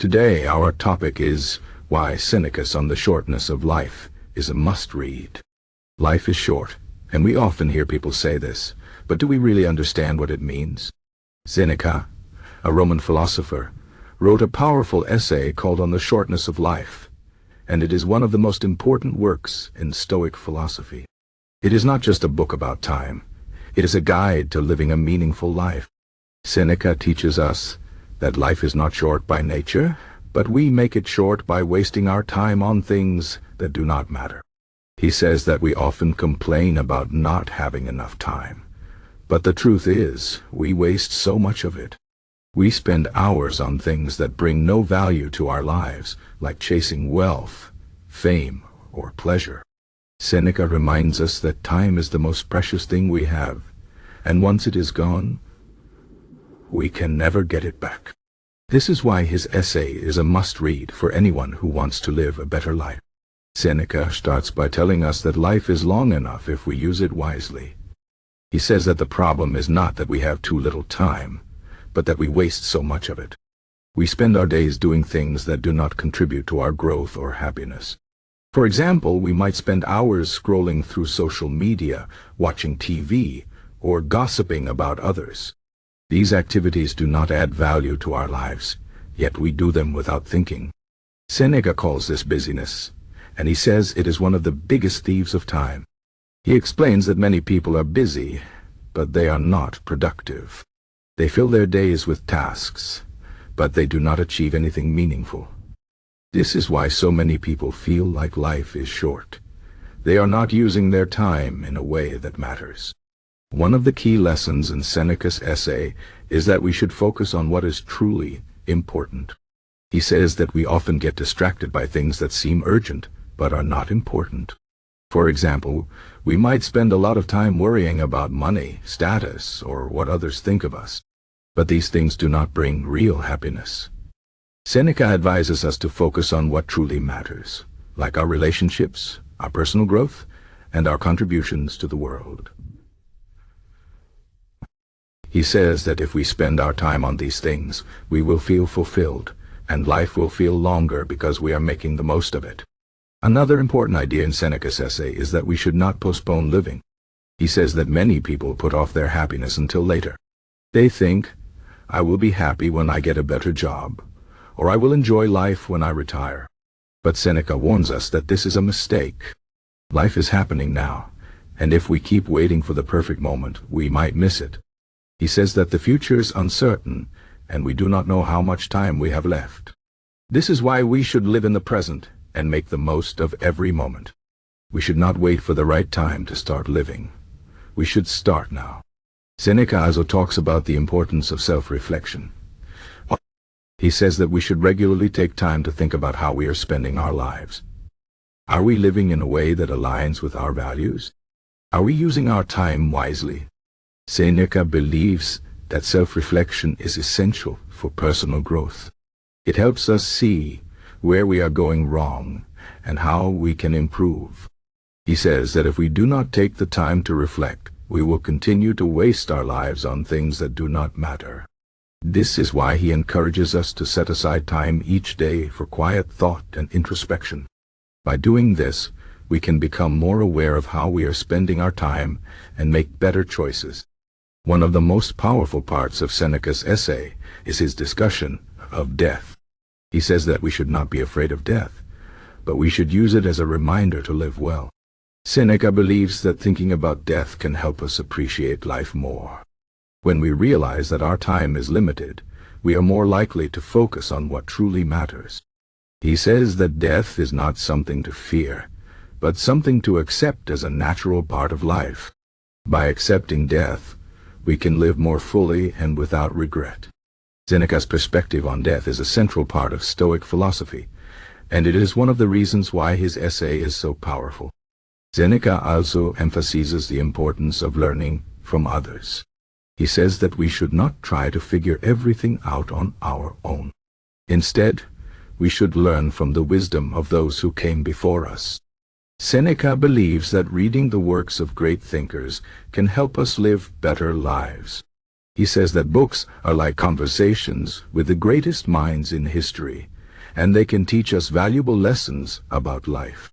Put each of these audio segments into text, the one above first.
Today our topic is why Senecas on the Shortness of Life is a must-read. Life is short, and we often hear people say this, but do we really understand what it means? Seneca, a Roman philosopher, wrote a powerful essay called On the Shortness of Life, and it is one of the most important works in Stoic philosophy. It is not just a book about time, it is a guide to living a meaningful life. Seneca teaches us that life is not short by nature, but we make it short by wasting our time on things that do not matter. He says that we often complain about not having enough time, but the truth is, we waste so much of it. We spend hours on things that bring no value to our lives, like chasing wealth, fame, or pleasure. Seneca reminds us that time is the most precious thing we have, and once it is gone, we can never get it back. This is why his essay is a must-read for anyone who wants to live a better life. Seneca starts by telling us that life is long enough if we use it wisely. He says that the problem is not that we have too little time, but that we waste so much of it. We spend our days doing things that do not contribute to our growth or happiness. For example, we might spend hours scrolling through social media, watching TV, or gossiping about others. These activities do not add value to our lives, yet we do them without thinking. Seneca calls this busyness, and he says it is one of the biggest thieves of time. He explains that many people are busy, but they are not productive. They fill their days with tasks, but they do not achieve anything meaningful. This is why so many people feel like life is short. They are not using their time in a way that matters. One of the key lessons in Seneca's essay is that we should focus on what is truly important. He says that we often get distracted by things that seem urgent, but are not important. For example, we might spend a lot of time worrying about money, status, or what others think of us. But these things do not bring real happiness. Seneca advises us to focus on what truly matters, like our relationships, our personal growth, and our contributions to the world. He says that if we spend our time on these things, we will feel fulfilled, and life will feel longer because we are making the most of it. Another important idea in Seneca's essay is that we should not postpone living. He says that many people put off their happiness until later. They think, I will be happy when I get a better job, or I will enjoy life when I retire. But Seneca warns us that this is a mistake. Life is happening now, and if we keep waiting for the perfect moment, we might miss it. He says that the future is uncertain, and we do not know how much time we have left. This is why we should live in the present and make the most of every moment. We should not wait for the right time to start living. We should start now. Seneca also talks about the importance of self-reflection. He says that we should regularly take time to think about how we are spending our lives. Are we living in a way that aligns with our values? Are we using our time wisely? Seneca believes that self-reflection is essential for personal growth. It helps us see where we are going wrong and how we can improve. He says that if we do not take the time to reflect, we will continue to waste our lives on things that do not matter. This is why he encourages us to set aside time each day for quiet thought and introspection. By doing this, we can become more aware of how we are spending our time and make better choices. One of the most powerful parts of Seneca's essay is his discussion of death. He says that we should not be afraid of death, but we should use it as a reminder to live well. Seneca believes that thinking about death can help us appreciate life more. When we realize that our time is limited, we are more likely to focus on what truly matters. He says that death is not something to fear, but something to accept as a natural part of life. By accepting death, we can live more fully and without regret. Seneca's perspective on death is a central part of Stoic philosophy, and it is one of the reasons why his essay is so powerful. Seneca also emphasizes the importance of learning from others. He says that we should not try to figure everything out on our own. Instead, we should learn from the wisdom of those who came before us. Seneca believes that reading the works of great thinkers can help us live better lives. He says that books are like conversations with the greatest minds in history, and they can teach us valuable lessons about life.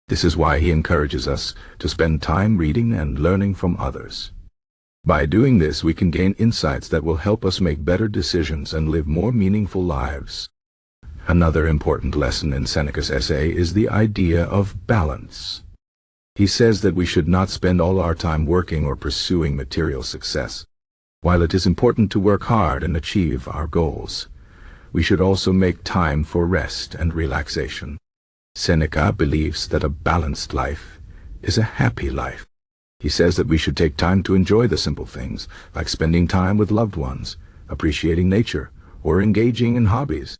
This is why he encourages us to spend time reading and learning from others. By doing this, we can gain insights that will help us make better decisions and live more meaningful lives. Another important lesson in Seneca's essay is the idea of balance. He says that we should not spend all our time working or pursuing material success. While it is important to work hard and achieve our goals, we should also make time for rest and relaxation. Seneca believes that a balanced life is a happy life. He says that we should take time to enjoy the simple things, like spending time with loved ones, appreciating nature, or engaging in hobbies.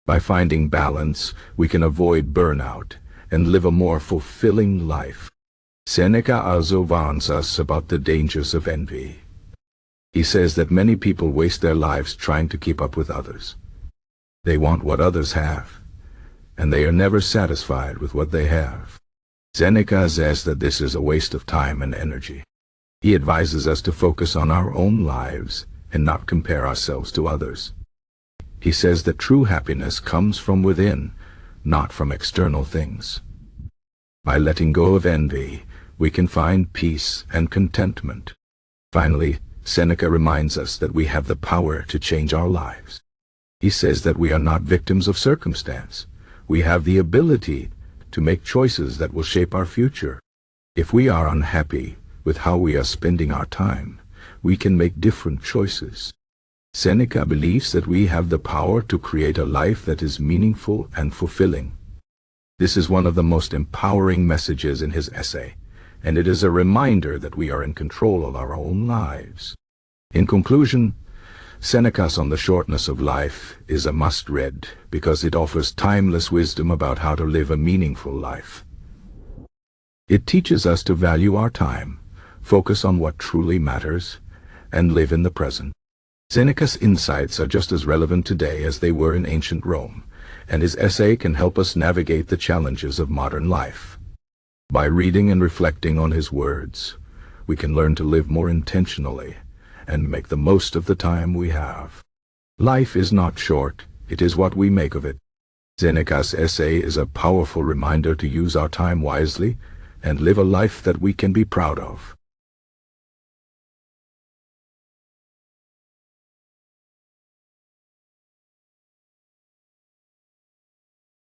By finding balance, we can avoid burnout and live a more fulfilling life. Seneca also warns us about the dangers of envy. He says that many people waste their lives trying to keep up with others. They want what others have, and they are never satisfied with what they have. Seneca says that this is a waste of time and energy. He advises us to focus on our own lives and not compare ourselves to others. He says that true happiness comes from within, not from external things. By letting go of envy, we can find peace and contentment. Finally, Seneca reminds us that we have the power to change our lives. He says that we are not victims of circumstance. We have the ability to make choices that will shape our future. If we are unhappy with how we are spending our time, we can make different choices. Seneca believes that we have the power to create a life that is meaningful and fulfilling. This is one of the most empowering messages in his essay, and it is a reminder that we are in control of our own lives. In conclusion, Seneca's On the Shortness of Life is a must-read because it offers timeless wisdom about how to live a meaningful life. It teaches us to value our time, focus on what truly matters, and live in the present. Seneca's insights are just as relevant today as they were in ancient Rome, and his essay can help us navigate the challenges of modern life. By reading and reflecting on his words, we can learn to live more intentionally and make the most of the time we have. Life is not short, it is what we make of it. Seneca's essay is a powerful reminder to use our time wisely and live a life that we can be proud of.